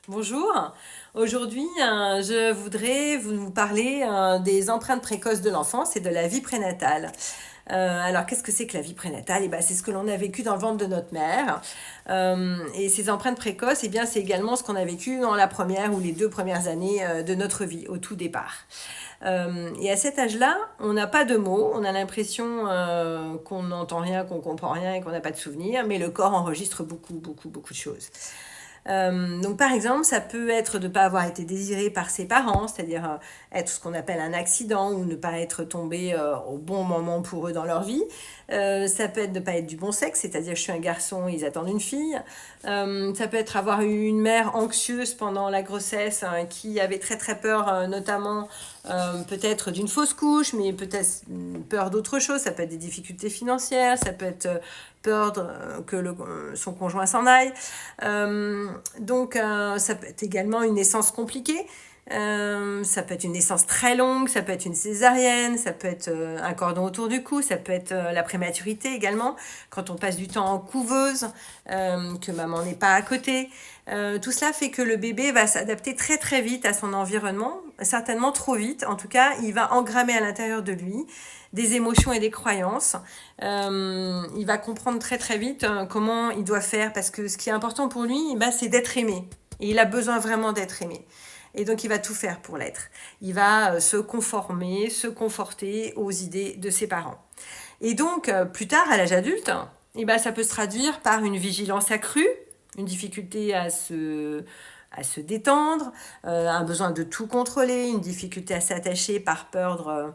Bonjour, aujourd'hui je voudrais vous parler des empreintes précoces de l'enfance et de la vie prénatale. Alors qu'est-ce que c'est que la vie prénatale? C'est ce que l'on a vécu dans le ventre de notre mère. Et ces empreintes précoces, c'est également ce qu'on a vécu dans la première ou les 2 premières années de notre vie, au tout départ. Et à cet âge-là, on n'a pas de mots, on a l'impression qu'on n'entend rien, qu'on comprend rien et qu'on n'a pas de souvenirs, mais le corps enregistre beaucoup de choses. Donc par exemple, ça peut être de ne pas avoir été désiré par ses parents, c'est-à-dire être ce qu'on appelle un accident ou ne pas être tombé au bon moment pour eux dans leur vie. Ça peut être de ne pas être du bon sexe, c'est-à-dire je suis un garçon, ils attendent une fille. Ça peut être avoir eu une mère anxieuse pendant la grossesse qui avait très peur, notamment peut-être d'une fausse couche, mais peut-être peur d'autre chose. Ça peut être des difficultés financières, ça peut être peur que son conjoint s'en aille. Ça peut être également une naissance compliquée. Ça peut être une naissance très longue, ça peut être une césarienne, ça peut être un cordon autour du cou, ça peut être la prématurité également, quand on passe du temps en couveuse, que maman n'est pas à côté. Tout cela fait que le bébé va s'adapter très vite à son environnement, certainement trop vite. En tout cas, il va engrammer à l'intérieur de lui des émotions et des croyances. Il va comprendre très vite comment il doit faire, parce que ce qui est important pour lui, c'est d'être aimé. Et il a besoin vraiment d'être aimé. Et donc, il va tout faire pour l'être. Il va se conformer, se conforter aux idées de ses parents. Et donc, plus tard, à l'âge adulte, ça peut se traduire par une vigilance accrue, une difficulté à se détendre, un besoin de tout contrôler, une difficulté à s'attacher par peur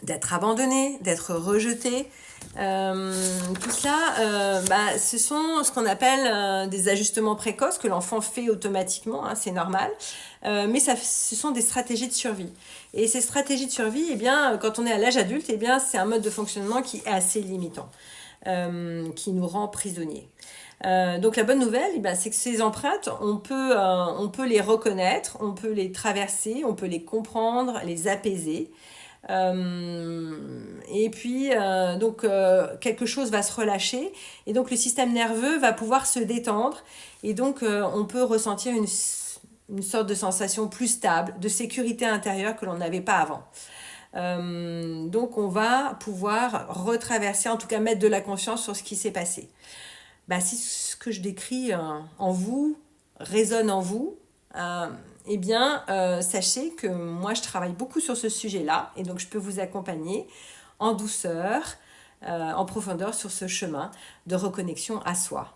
d'être abandonné, d'être rejeté. Tout cela, ce sont ce qu'on appelle des ajustements précoces que l'enfant fait automatiquement, c'est normal, mais ce sont des stratégies de survie. Et ces stratégies de survie, quand on est à l'âge adulte, c'est un mode de fonctionnement qui est assez limitant, qui nous rend prisonniers. Donc la bonne nouvelle, c'est que ces empreintes, on peut les reconnaître, on peut les traverser, on peut les comprendre, les apaiser. Quelque chose va se relâcher et donc le système nerveux va pouvoir se détendre et donc on peut ressentir une sorte de sensation plus stable, de sécurité intérieure que l'on n'avait pas avant. Donc on va pouvoir retraverser, en tout cas mettre de la conscience sur ce qui s'est passé. Si ce que je décris en vous résonne en vous, sachez que moi je travaille beaucoup sur ce sujet-là et donc je peux vous accompagner en douceur, en profondeur sur ce chemin de reconnexion à soi.